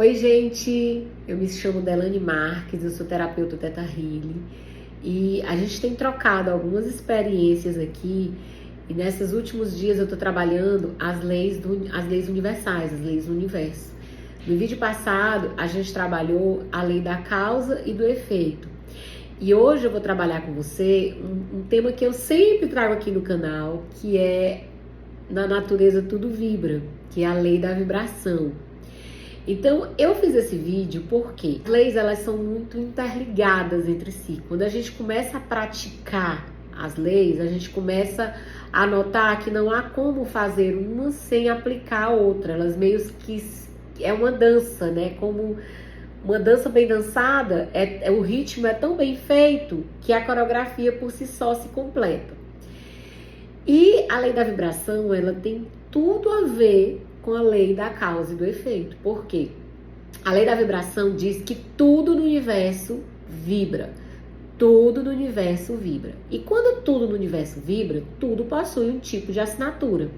Oi, gente! Eu me chamo Delane Marques, eu sou terapeuta Theta Healing e a gente tem trocado algumas experiências aqui e nesses últimos dias eu tô trabalhando as leis universais, as leis do universo. No vídeo passado a gente trabalhou a lei da causa e do efeito e hoje eu vou trabalhar com você um tema que eu sempre trago aqui no canal, que é na natureza tudo vibra, que é a lei da vibração. Então, eu fiz esse vídeo porque as leis, elas são muito interligadas entre si. Quando a gente começa a praticar as leis, a gente começa a notar que não há como fazer uma sem aplicar a outra. Elas meio que é uma dança, né? Como uma dança bem dançada, o ritmo é tão bem feito que a coreografia por si só se completa. E a lei da vibração, ela tem tudo a ver com a lei da causa e do efeito. Por quê? A lei da vibração diz que tudo no universo vibra. Tudo no universo vibra. E quando tudo no universo vibra, tudo possui um tipo de assinatura.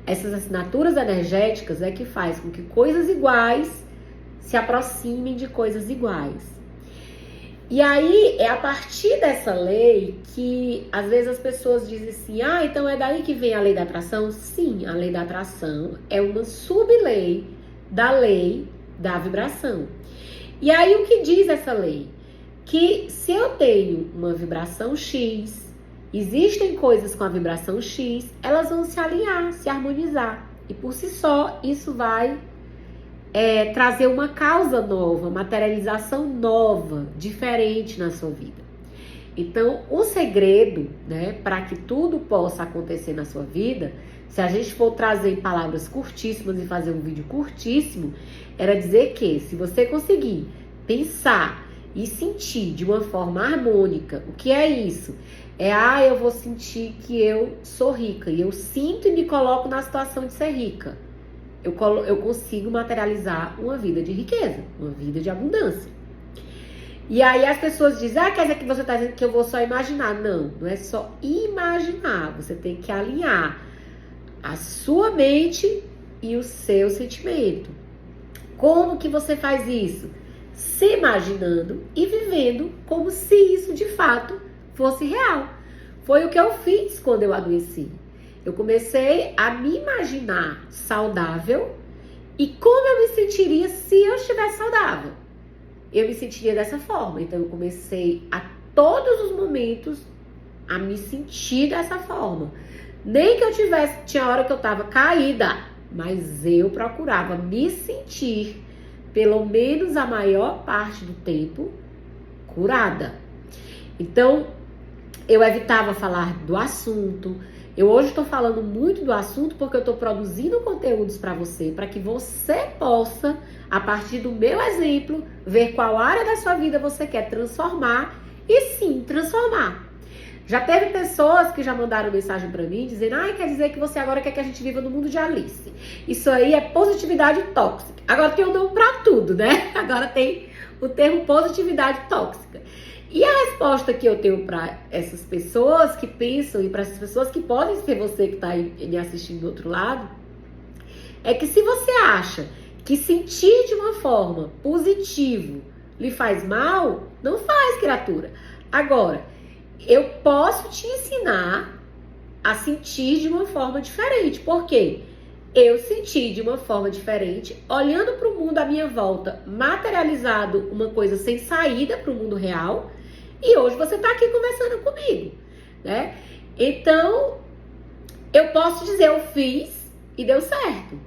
Essas assinaturas energéticas é que faz com que coisas iguais se aproximem de coisas iguais. E aí, é a partir dessa lei que, às vezes, as pessoas dizem assim, então é daí que vem a lei da atração? Sim, a lei da atração é uma sub-lei da lei da vibração. E aí, o que diz essa lei? Que se eu tenho uma vibração X, existem coisas com a vibração X, elas vão se alinhar, se harmonizar. E por si só, isso vai trazer uma causa nova, materialização nova, diferente na sua vida. Então, o segredo, né, para que tudo possa acontecer na sua vida, se a gente for trazer em palavras curtíssimas e fazer um vídeo curtíssimo, era dizer que se você conseguir pensar e sentir de uma forma harmônica, o que é isso? Eu vou sentir que eu sou rica, e eu sinto e me coloco na situação de ser rica. Eu consigo materializar uma vida de riqueza, uma vida de abundância. E aí as pessoas dizem, quer dizer que você está dizendo que eu vou só imaginar. Não, não é só imaginar. Você tem que alinhar a sua mente e o seu sentimento. Como que você faz isso? Se imaginando e vivendo como se isso de fato fosse real. Foi o que eu fiz quando eu adoeci. Eu comecei a me imaginar saudável e como eu me sentiria se eu estivesse saudável. Eu me sentiria dessa forma. Então, eu comecei a todos os momentos a me sentir dessa forma. Nem que eu tinha hora que eu estava caída, mas eu procurava me sentir, pelo menos a maior parte do tempo, curada. Então, eu evitava falar do assunto. Eu hoje estou falando muito do assunto porque eu estou produzindo conteúdos para você, para que você possa, a partir do meu exemplo, ver qual área da sua vida você quer transformar e sim, transformar. Já teve pessoas que já mandaram mensagem para mim dizendo, quer dizer que você agora quer que a gente viva no mundo de Alice. Isso aí é positividade tóxica. Agora tem o nome para tudo, né? Agora tem o termo positividade tóxica. E a resposta que eu tenho para essas pessoas que pensam e para essas pessoas que podem ser você que está aí me assistindo do outro lado, é que se você acha que sentir de uma forma positiva lhe faz mal, não faz, criatura. Agora, eu posso te ensinar a sentir de uma forma diferente. Por quê? Eu senti de uma forma diferente, olhando para o mundo à minha volta, materializado uma coisa sem saída para o mundo real, e hoje você está aqui conversando comigo, né? Então, eu posso dizer, eu fiz e deu certo.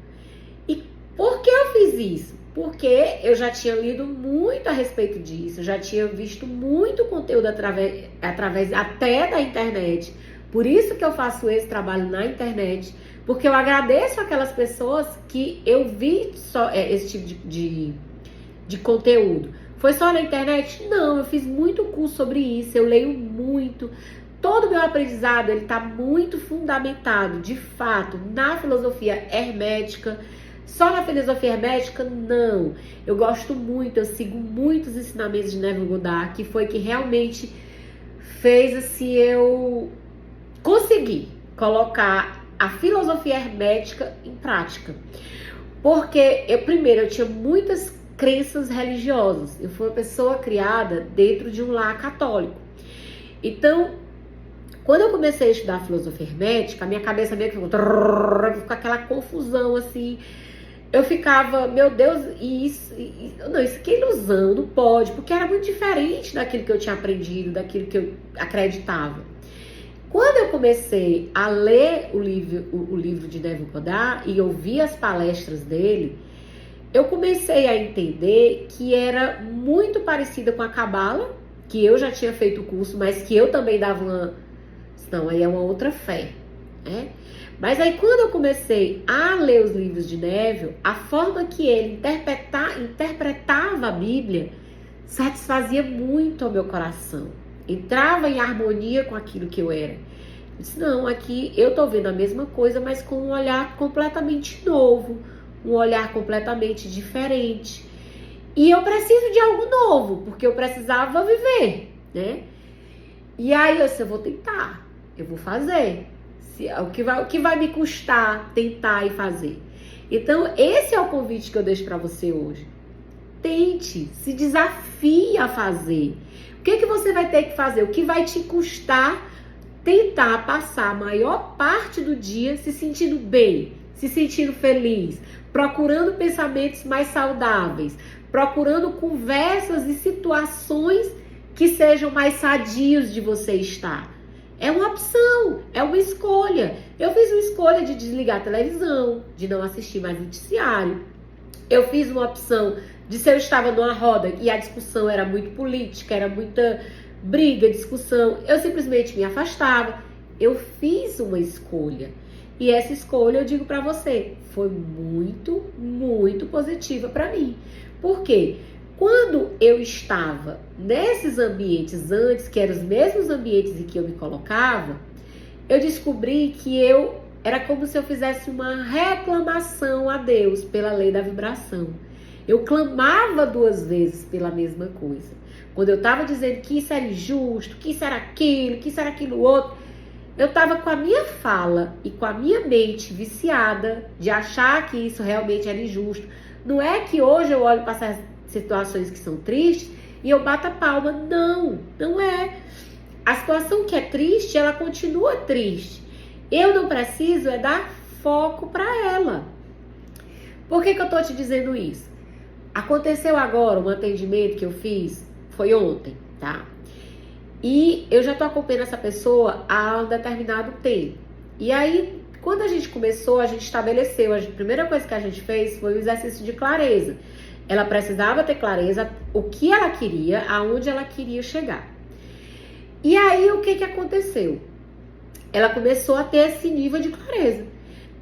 E por que eu fiz isso? Porque eu já tinha lido muito a respeito disso, já tinha visto muito conteúdo através até da internet. Por isso que eu faço esse trabalho na internet, porque eu agradeço aquelas pessoas que eu vi só esse tipo de conteúdo. Foi só na internet? Não, eu fiz muito curso sobre isso, eu leio muito. Todo o meu aprendizado, ele está muito fundamentado, de fato, na filosofia hermética. Só na filosofia hermética? Não. Eu gosto muito, eu sigo muitos ensinamentos de Neville Goddard, que foi que realmente fez assim, eu conseguir colocar a filosofia hermética em prática. Porque eu tinha muitas crenças religiosas. Eu fui uma pessoa criada dentro de um lar católico. Então, quando eu comecei a estudar filosofia hermética, a minha cabeça meio que ficou com aquela confusão assim. Eu ficava, meu Deus, isso que é ilusão, não pode, porque era muito diferente daquilo que eu tinha aprendido, daquilo que eu acreditava. Quando eu comecei a ler o livro de Neville Goddard e ouvir as palestras dele, eu comecei a entender que era muito parecida com a Cabala, que eu já tinha feito o curso, mas que eu também dava uma... Não, aí é uma outra fé, né? Mas aí quando eu comecei a ler os livros de Neville, a forma que ele interpretava a Bíblia satisfazia muito ao meu coração. Entrava em harmonia com aquilo que eu era. Eu disse, não, aqui eu tô vendo a mesma coisa, mas com um olhar completamente novo, um olhar completamente diferente. E eu preciso de algo novo, porque eu precisava viver, né? E aí eu disse, eu vou tentar, eu vou fazer. O que vai me custar tentar e fazer? Então, esse é o convite que eu deixo para você hoje. Tente, se desafie a fazer. O que você vai ter que fazer? O que vai te custar tentar passar a maior parte do dia se sentindo bem, se sentindo feliz, procurando pensamentos mais saudáveis, procurando conversas e situações que sejam mais sadios de você estar. É uma opção, é uma escolha. Eu fiz uma escolha de desligar a televisão, de não assistir mais noticiário. Eu fiz uma opção de se eu estava numa roda e a discussão era muito política, era muita briga, discussão, eu simplesmente me afastava. Eu fiz uma escolha. E essa escolha, eu digo pra você, foi muito, muito positiva pra mim. Por quê? Quando eu estava nesses ambientes antes, que eram os mesmos ambientes em que eu me colocava, eu descobri que era como se eu fizesse uma reclamação a Deus pela lei da vibração. Eu clamava 2 vezes pela mesma coisa. Quando eu estava dizendo que isso era injusto, que isso era aquilo outro, eu estava com a minha fala e com a minha mente viciada de achar que isso realmente era injusto. Não é que hoje eu olho para essas situações que são tristes e eu bato a palma. Não, não é. A situação que é triste, ela continua triste. Eu não preciso dar foco para ela. Por que eu tô te dizendo isso? Aconteceu agora um atendimento que eu fiz, foi ontem, tá? E eu já tô acompanhando essa pessoa há um determinado tempo. E aí, quando a gente começou, a gente estabeleceu, a primeira coisa que a gente fez foi o exercício de clareza. Ela precisava ter clareza o que ela queria, aonde ela queria chegar. E aí, o que aconteceu? Ela começou a ter esse nível de clareza.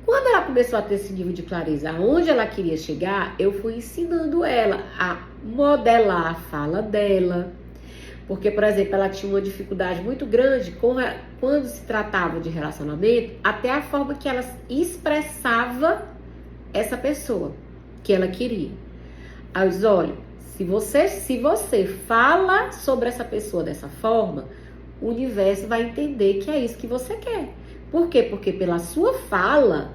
Quando ela começou a ter esse nível de clareza, aonde ela queria chegar, eu fui ensinando ela a modelar a fala dela. Porque, por exemplo, ela tinha uma dificuldade muito grande quando se tratava de relacionamento, até a forma que ela expressava essa pessoa que ela queria. Aí eu disse, olha, se você fala sobre essa pessoa dessa forma, o universo vai entender que é isso que você quer. Por quê? Porque pela sua fala,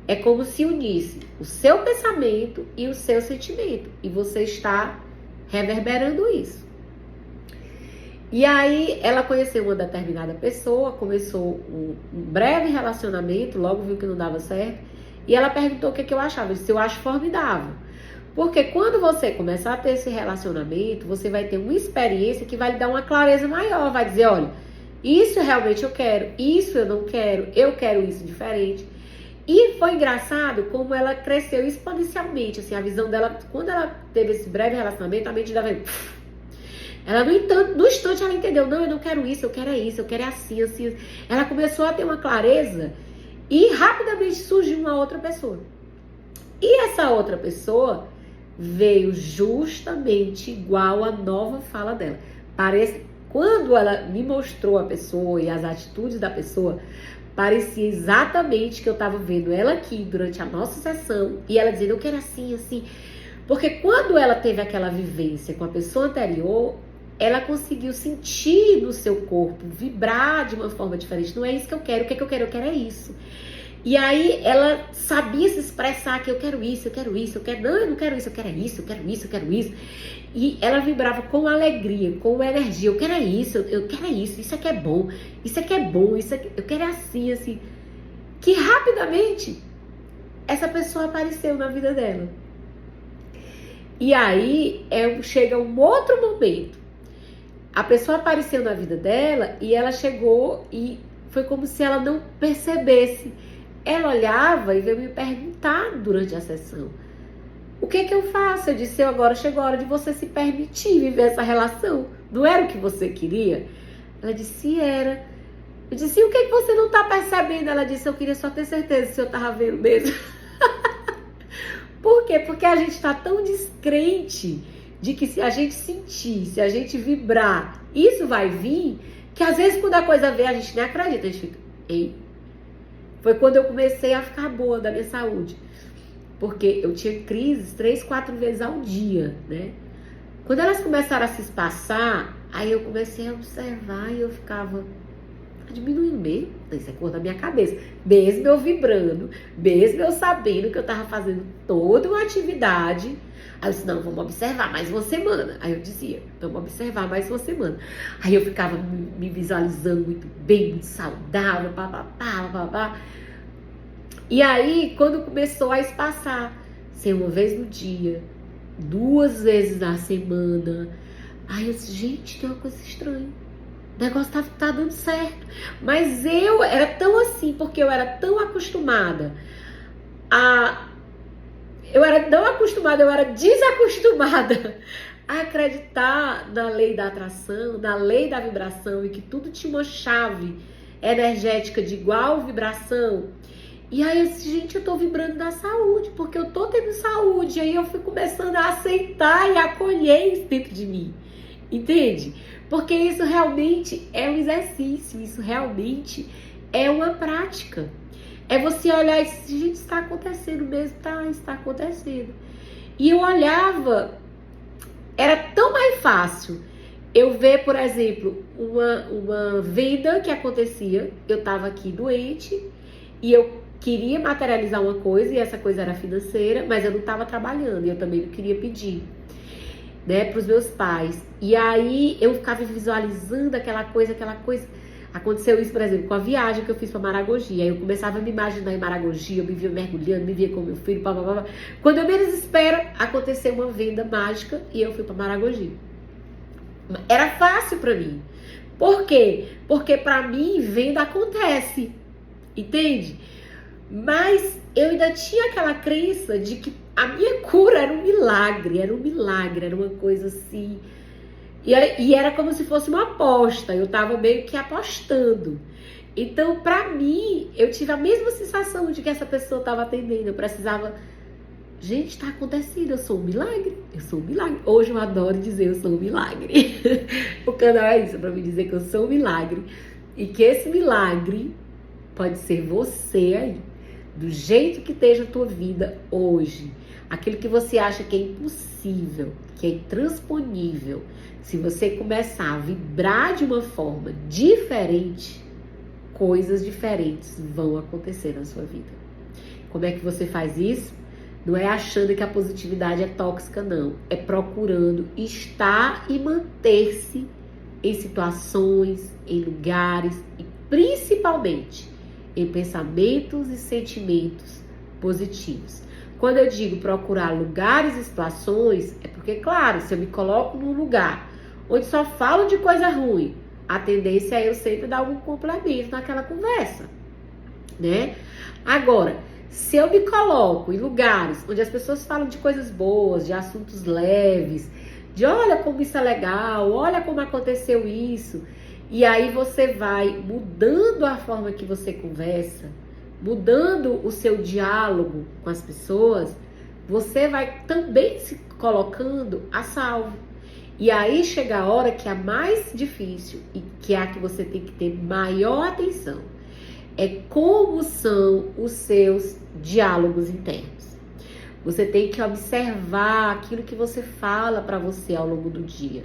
é como se unisse o seu pensamento e o seu sentimento. E você está reverberando isso. E aí, ela conheceu uma determinada pessoa, começou um breve relacionamento, logo viu que não dava certo. E ela perguntou o que eu achava. Eu disse, eu acho formidável. Porque quando você começar a ter esse relacionamento, você vai ter uma experiência que vai lhe dar uma clareza maior. Vai dizer, olha, isso realmente eu quero, isso eu não quero, eu quero isso diferente. E foi engraçado como ela cresceu exponencialmente, assim, a visão dela, quando ela teve esse breve relacionamento, a mente dela veio... Ela, no instante, ela entendeu, não, eu não quero isso, eu quero isso, eu quero assim, assim. Ela começou a ter uma clareza e rapidamente surgiu uma outra pessoa. E essa outra pessoa veio justamente igual à nova fala dela. Parece, quando ela me mostrou a pessoa e as atitudes da pessoa, parecia exatamente que eu estava vendo ela aqui durante a nossa sessão e ela dizendo, eu quero assim, assim. Porque quando ela teve aquela vivência com a pessoa anterior, ela conseguiu sentir no seu corpo, vibrar de uma forma diferente. Não é isso que eu quero, o que eu quero é isso. E aí ela sabia se expressar que eu quero isso, eu quero isso, não, eu não quero isso, eu quero isso, eu quero isso, eu quero isso. E ela vibrava com alegria, com energia, eu quero isso, isso aqui é bom, isso aqui é bom, isso aqui, eu quero assim, assim. Que rapidamente essa pessoa apareceu na vida dela. E aí chega um outro momento. A pessoa apareceu na vida dela e ela chegou e foi como se ela não percebesse. Ela olhava e veio me perguntar durante a sessão: o que eu faço? Eu disse: agora chegou a hora de você se permitir viver essa relação. Não era o que você queria? Ela disse: era. Eu disse: e o que você não está percebendo? Ela disse: eu queria só ter certeza se eu estava vendo mesmo. Por quê? Porque a gente está tão descrente de que se a gente sentir, se a gente vibrar, isso vai vir, que às vezes quando a coisa vem a gente nem acredita, a gente fica: ei. Foi quando eu comecei a ficar boa da minha saúde. Porque eu tinha crises 3, 4 vezes ao dia, né? Quando elas começaram a se espaçar, aí eu comecei a observar e eu ficava: diminuindo mesmo, isso é cor da minha cabeça. Mesmo eu vibrando, mesmo eu sabendo que eu tava fazendo toda uma atividade. Aí eu disse: não, vamos observar mais uma semana. Aí eu dizia: vamos observar mais uma semana. Aí eu ficava me visualizando muito bem, muito saudável, papapá. E aí, quando começou a espaçar, ser uma vez no dia, 2 vezes na semana, aí eu disse: gente, tem uma coisa estranha. O negócio tá dando certo. Mas eu era tão assim, porque eu era tão acostumada eu era desacostumada a acreditar na lei da atração, na lei da vibração, e que tudo tinha uma chave energética de igual vibração. E aí eu disse: gente, eu tô vibrando da saúde, porque eu tô tendo saúde. E aí eu fui começando a aceitar e acolher isso dentro de mim. Entende? Porque isso realmente é um exercício, isso realmente é uma prática. É você olhar e dizer: gente, está acontecendo mesmo, está acontecendo. E eu olhava, era tão mais fácil eu ver, por exemplo, uma venda que acontecia. Eu estava aqui doente e eu queria materializar uma coisa, e essa coisa era financeira, mas eu não estava trabalhando e eu também não queria pedir, né, para os meus pais. E aí eu ficava visualizando aquela coisa. Aconteceu isso, por exemplo, com a viagem que eu fiz para Maragogi. Aí eu começava a me imaginar em Maragogi, eu me via mergulhando, me via com meu filho, Quando eu menos espero, aconteceu uma venda mágica e eu fui para Maragogi. Era fácil para mim. Por quê? Porque para mim venda acontece, entende? Mas eu ainda tinha aquela crença de que a minha cura era um milagre, era uma coisa assim. E era como se fosse uma aposta, eu tava meio que apostando. Então, pra mim, eu tive a mesma sensação de que essa pessoa tava atendendo. Eu precisava: gente, tá acontecendo, eu sou um milagre, Hoje eu adoro dizer: eu sou um milagre. O canal é isso, pra me dizer que eu sou um milagre. E que esse milagre pode ser você aí, do jeito que esteja a tua vida hoje. Aquilo que você acha que é impossível, que é intransponível. Se você começar a vibrar de uma forma diferente, coisas diferentes vão acontecer na sua vida. Como é que você faz isso? Não é achando que a positividade é tóxica, não. É procurando estar e manter-se em situações, em lugares e principalmente em pensamentos e sentimentos positivos. Quando eu digo procurar lugares e situações, é porque, claro, se eu me coloco num lugar onde só falo de coisa ruim, a tendência é eu sempre dar algum complemento naquela conversa, né? Agora, se eu me coloco em lugares onde as pessoas falam de coisas boas, de assuntos leves, de olha como isso é legal, olha como aconteceu isso, e aí você vai mudando a forma que você conversa, mudando o seu diálogo com as pessoas, você vai também se colocando a salvo. E aí chega a hora que é a mais difícil e que é a que você tem que ter maior atenção. É como são os seus diálogos internos. Você tem que observar aquilo que você fala para você ao longo do dia.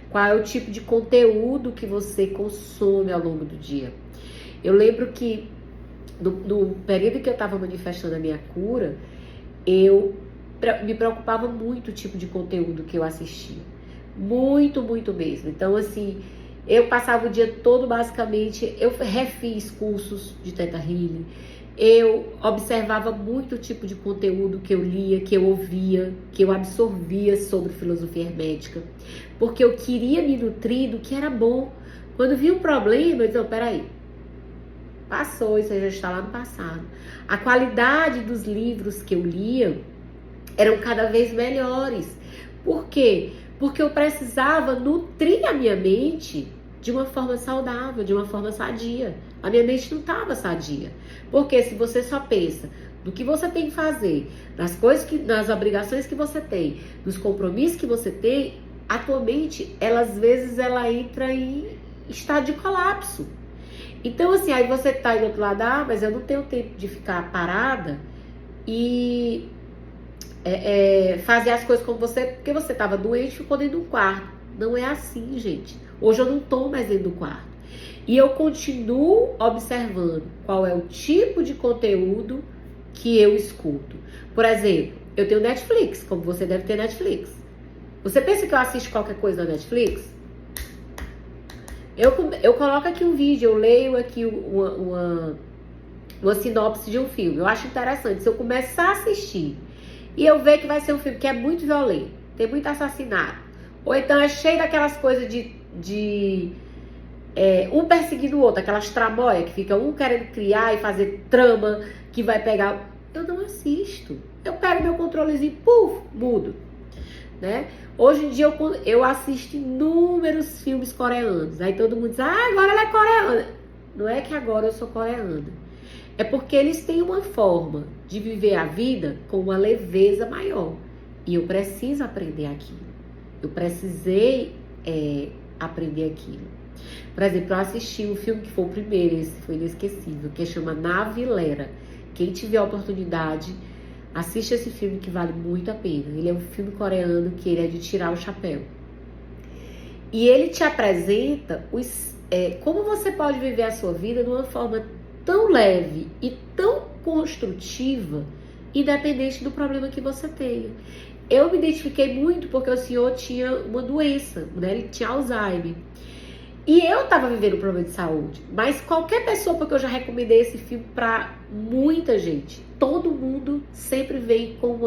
Qual é o tipo de conteúdo que você consome ao longo do dia. Eu lembro que no período que eu estava manifestando a minha cura, eu me preocupava muito o tipo de conteúdo que eu assistia. Muito, muito mesmo. Então, assim, eu passava o dia todo, basicamente, eu refiz cursos de Theta Healing, eu observava muito o tipo de conteúdo que eu lia, que eu ouvia, que eu absorvia sobre filosofia hermética, porque eu queria me nutrir do que era bom. Quando vi um problema, eu disse, peraí, passou, isso já está lá no passado. A qualidade dos livros que eu lia eram cada vez melhores. Por quê? Porque eu precisava nutrir a minha mente de uma forma saudável, de uma forma sadia. A minha mente não estava sadia. Porque se você só pensa do que você tem que fazer, nas obrigações que você tem, nos compromissos que você tem, atualmente, às vezes ela entra em estado de colapso. Então, assim, aí você tá aí do outro lado, mas eu não tenho tempo de ficar parada e fazer as coisas como você, porque você estava doente e ficou dentro do quarto. Não é assim, gente. Hoje eu não estou mais dentro do quarto. E eu continuo observando qual é o tipo de conteúdo que eu escuto. Por exemplo, eu tenho Netflix, como você deve ter Netflix. Você pensa que eu assisto qualquer coisa na Netflix? Eu coloco aqui um vídeo, eu leio aqui uma sinopse de um filme. Eu acho interessante. Se eu começar a assistir e eu ver que vai ser um filme que é muito violento, tem muito assassinato, ou então é cheio daquelas coisas de um perseguindo o outro, aquelas tramóias que fica um querendo criar e fazer trama que vai pegar. Eu não assisto. Eu pego meu controlezinho, puf, mudo. Né? Hoje em dia eu assisto inúmeros filmes coreanos. Aí todo mundo diz, agora ela é coreana. Não é que agora eu sou coreana. É porque eles têm uma forma de viver a vida com uma leveza maior. E eu preciso aprender aquilo. Eu precisei aprender aquilo. Por exemplo, eu assisti um filme que foi o primeiro, esse foi inesquecível, que chama Navilera. Quem tiver a oportunidade, assiste esse filme que vale muito a pena. Ele é um filme coreano que ele é de tirar o chapéu. E ele te apresenta como você pode viver a sua vida de uma forma tão leve e tão construtiva, independente do problema que você tenha. Eu me identifiquei muito porque o senhor tinha uma doença, né? Ele tinha Alzheimer. E eu estava vivendo um problema de saúde. Mas qualquer pessoa, porque eu já recomendei esse filme para muita gente. Todo mundo sempre vem com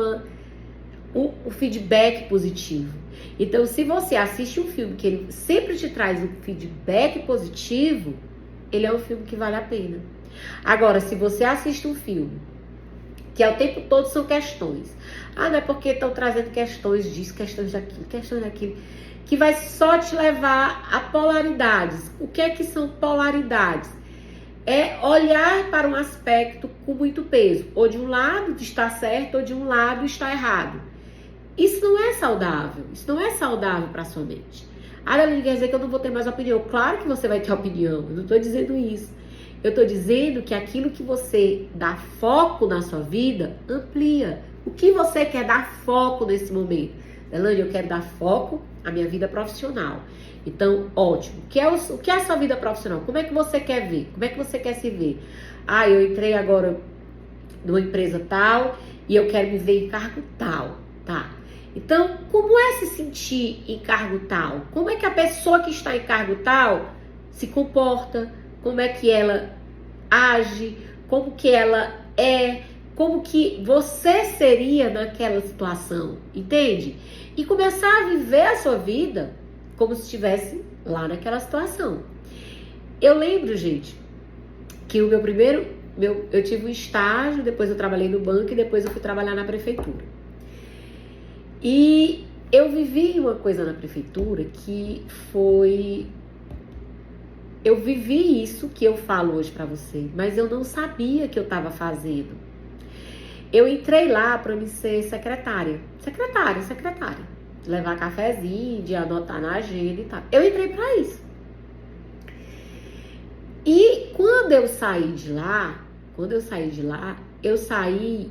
um feedback positivo. Então, se você assiste um filme que ele sempre te traz um feedback positivo, ele é um filme que vale a pena. Agora, se você assiste um filme que o tempo todo são questões. Não é porque estão trazendo questões disso, questões daquilo, que vai só te levar a polaridades. O que é que são polaridades? É olhar para um aspecto com muito peso. Ou de um lado está certo, ou de um lado está errado. Isso não é saudável. Isso não é saudável para a sua mente. Não quer dizer que eu não vou ter mais opinião. Claro que você vai ter opinião. Eu não estou dizendo isso. Eu estou dizendo que aquilo que você dá foco na sua vida, amplia. O que você quer dar foco nesse momento? Elaine, eu quero dar foco à minha vida profissional. Então, ótimo. O que é a sua vida profissional? Como é que você quer ver? Como é que você quer se ver? Eu entrei agora numa empresa tal e eu quero me ver em cargo tal, tá? Então, como é se sentir em cargo tal? Como é que a pessoa que está em cargo tal se comporta? Como é que ela age? Como que ela é? Como que você seria naquela situação, entende? E começar a viver a sua vida como se estivesse lá naquela situação. Eu lembro, gente, que o eu tive um estágio, depois eu trabalhei no banco e depois eu fui trabalhar na prefeitura. E eu vivi uma coisa na prefeitura que foi... Eu vivi isso que eu falo hoje pra você, mas eu não sabia que eu estava fazendo. Eu entrei lá para me ser secretária. Levar cafezinho, de anotar na agenda e tal. Eu entrei para isso. E quando eu saí de lá, eu saí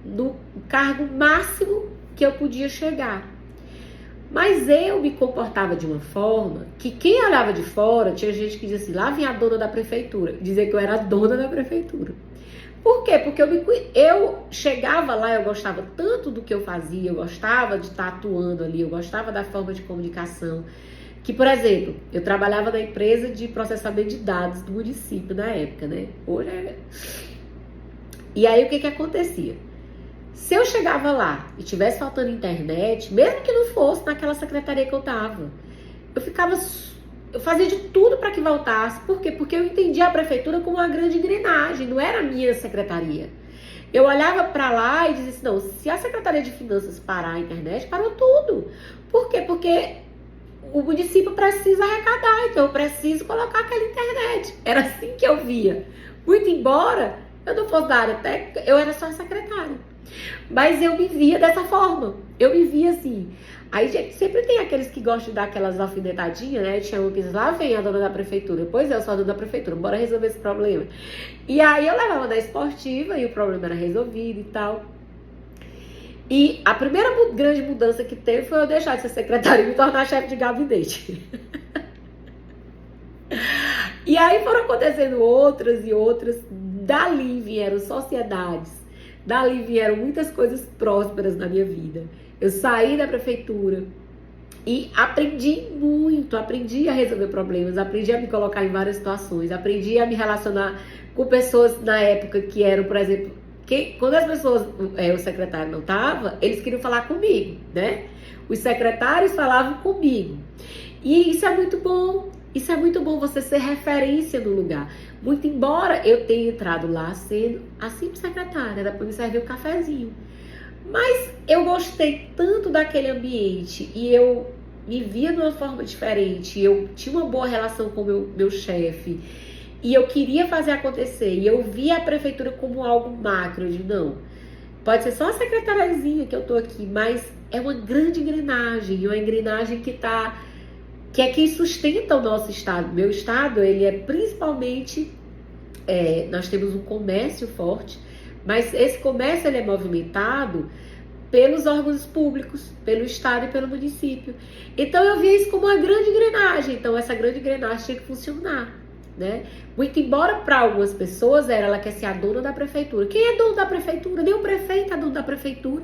do cargo máximo que eu podia chegar. Mas eu me comportava de uma forma que quem olhava de fora, tinha gente que dizia assim, lá vem a dona da prefeitura, dizer que eu era a dona da prefeitura. Por quê? Porque eu chegava lá, eu gostava tanto do que eu fazia, eu gostava de estar atuando ali, eu gostava da forma de comunicação, que, por exemplo, eu trabalhava na empresa de processamento de dados do município na época, né? Hoje é... E aí, o que acontecia? Se eu chegava lá e tivesse faltando internet, mesmo que não fosse naquela secretaria que eu tava, eu fazia de tudo para que voltasse. Por quê? Porque eu entendia a prefeitura como uma grande engrenagem, não era a minha secretaria. Eu olhava para lá e dizia assim, não, se a Secretaria de Finanças parar a internet, parou tudo. Por quê? Porque o município precisa arrecadar, então eu preciso colocar aquela internet. Era assim que eu via. Muito embora eu não fosse da área técnica, eu era só a secretária. Mas eu me via dessa forma. Eu me via assim. Aí sempre tem aqueles que gostam de dar aquelas alfinetadinhas, né? Tinha um que diz, lá vem a dona da prefeitura. Pois é, eu sou a dona da prefeitura, bora resolver esse problema. E aí eu levava na esportiva e o problema era resolvido e tal. E a primeira grande mudança que teve foi eu deixar de ser secretária e me tornar chefe de gabinete. E aí foram acontecendo outras e outras. Dali vieram sociedades. Dali vieram muitas coisas prósperas na minha vida. Eu saí da prefeitura e aprendi muito, aprendi a resolver problemas, aprendi a me colocar em várias situações, aprendi a me relacionar com pessoas na época que eram, por exemplo, quando as pessoas, o secretário não estava, eles queriam falar comigo, né? Os secretários falavam comigo. E isso é muito bom. Isso é muito bom, você ser referência no lugar. Muito embora eu tenha entrado lá sendo a simples secretária, era para me servir um cafezinho. Mas eu gostei tanto daquele ambiente e eu me via de uma forma diferente. Eu tinha uma boa relação com o meu chefe e eu queria fazer acontecer. E eu via a prefeitura como algo macro. Eu digo, não, pode ser só a secretariazinha que eu tô aqui, mas é uma grande engrenagem, uma engrenagem que é quem sustenta o nosso estado. Meu estado, ele é principalmente, nós temos um comércio forte, mas esse comércio ele é movimentado pelos órgãos públicos, pelo estado e pelo município. Então eu via isso como uma grande engrenagem. Então essa grande engrenagem tinha que funcionar, né? Muito embora para algumas pessoas ela quer ser a dona da prefeitura. Quem é dono da prefeitura? Nem o prefeito é dono da prefeitura.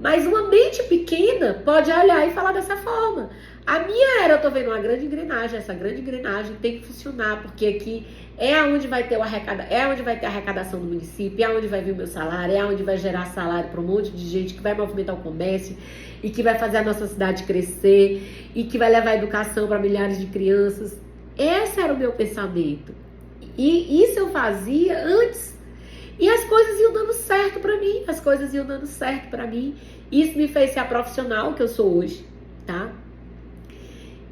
Mas uma mente pequena pode olhar e falar dessa forma. A minha eu tô vendo uma grande engrenagem, essa grande engrenagem tem que funcionar, porque aqui é onde vai ter a arrecadação do município, é onde vai vir o meu salário, é onde vai gerar salário para um monte de gente que vai movimentar o comércio e que vai fazer a nossa cidade crescer e que vai levar educação para milhares de crianças. Esse era o meu pensamento. E isso eu fazia antes. E as coisas iam dando certo para mim, Isso me fez ser a profissional que eu sou hoje, tá?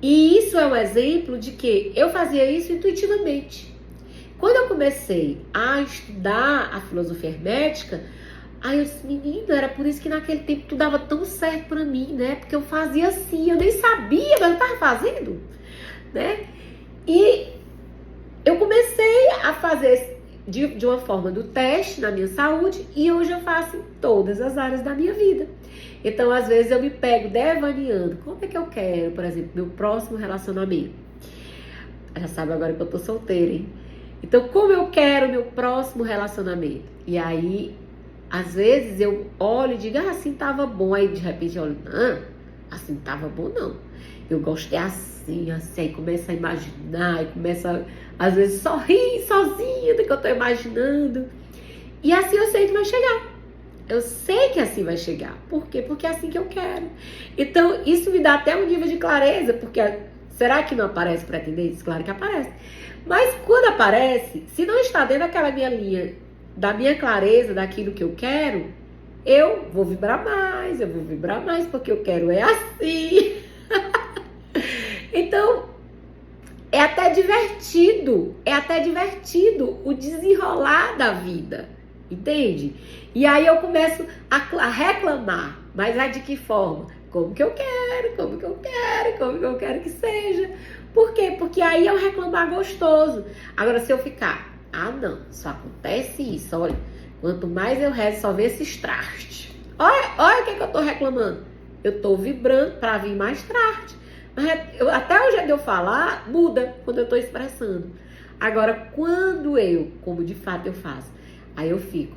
E isso é um exemplo de que eu fazia isso intuitivamente. Quando eu comecei a estudar a filosofia hermética, aí eu disse, menina, era por isso que naquele tempo tudo dava tão certo pra mim, né? Porque eu fazia assim, eu nem sabia, mas eu tava fazendo, né? E eu comecei a fazer de uma forma do teste na minha saúde e hoje eu faço em todas as áreas da minha vida. Então, às vezes, eu me pego devaneando. Como é que eu quero, por exemplo, meu próximo relacionamento? Já sabe agora que eu tô solteira, hein? Então, como eu quero meu próximo relacionamento? E aí, às vezes, eu olho e digo, assim tava bom. Aí, de repente, eu olho, não, assim tava bom, não. Eu gostei assim, aí começa a imaginar, e começa, às vezes, sorrir sozinha do que eu tô imaginando. E assim eu sei que vai chegar. Eu sei que assim vai chegar. Por quê? Porque é assim que eu quero. Então, isso me dá até um nível de clareza, porque será que não aparece pretendentes? Claro que aparece. Mas quando aparece, se não está dentro daquela minha linha, da minha clareza, daquilo que eu quero, eu vou vibrar mais, porque eu quero é assim. Então, é até divertido o desenrolar da vida, entende? E aí eu começo a reclamar, mas de que forma? Como que eu quero que seja. Por quê? Porque aí é um reclamar gostoso. Agora, se eu ficar, não, só acontece isso, olha, quanto mais eu rezo, só vem esses trastes. Olha o que eu tô reclamando. Eu tô vibrando para vir mais traste. Mas até o jeito de eu falar, muda quando eu tô expressando. Agora, quando como de fato eu faço, Aí eu fico,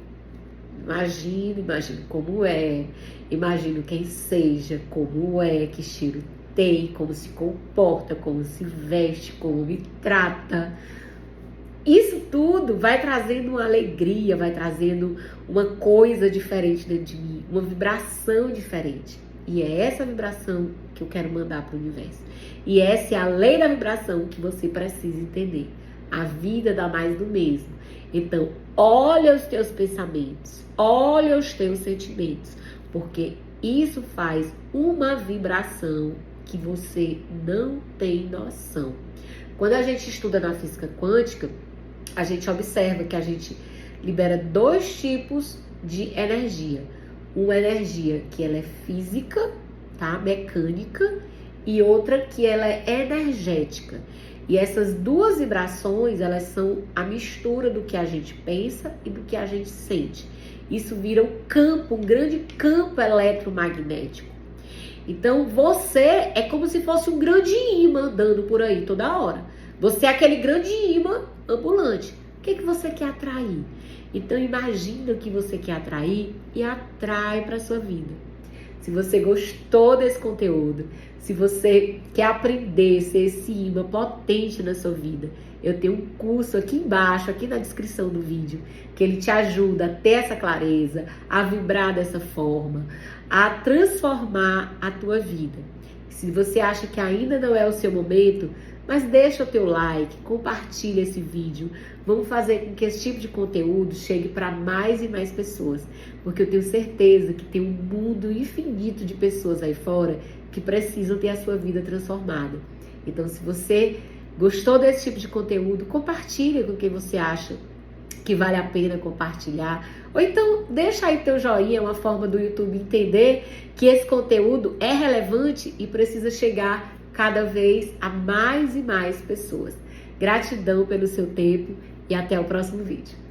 imagino como é, imagino quem seja, como é, que cheiro tem, como se comporta, como se veste, como me trata. Isso tudo vai trazendo uma alegria, vai trazendo uma coisa diferente dentro de mim, uma vibração diferente. E é essa vibração que eu quero mandar para o universo. E essa é a lei da vibração que você precisa entender. A vida dá mais do mesmo. Então, olha os teus pensamentos, olha os teus sentimentos, porque isso faz uma vibração que você não tem noção. Quando a gente estuda na física quântica, a gente observa que a gente libera 2 tipos de energia. Uma energia que ela é física, tá? Mecânica, e outra que ela é energética. E essas 2 vibrações, elas são a mistura do que a gente pensa e do que a gente sente. Isso vira um campo, um grande campo eletromagnético. Então, você é como se fosse um grande imã andando por aí toda hora. Você é aquele grande imã ambulante. O que você quer atrair? Então, imagina o que você quer atrair e atrai para sua vida. Se você gostou desse conteúdo, se você quer aprender a ser esse imã potente na sua vida, eu tenho um curso aqui embaixo, aqui na descrição do vídeo, que ele te ajuda a ter essa clareza, a vibrar dessa forma, a transformar a tua vida. Se você acha que ainda não é o seu momento, mas deixa o teu like, compartilha esse vídeo. Vamos fazer com que esse tipo de conteúdo chegue para mais e mais pessoas. Porque eu tenho certeza que tem um mundo infinito de pessoas aí fora que precisam ter a sua vida transformada. Então, se você gostou desse tipo de conteúdo, compartilha com quem você acha que vale a pena compartilhar. Ou então, deixa aí teu joinha, é uma forma do YouTube entender que esse conteúdo é relevante e precisa chegar cada vez a mais e mais pessoas. Gratidão pelo seu tempo e até o próximo vídeo.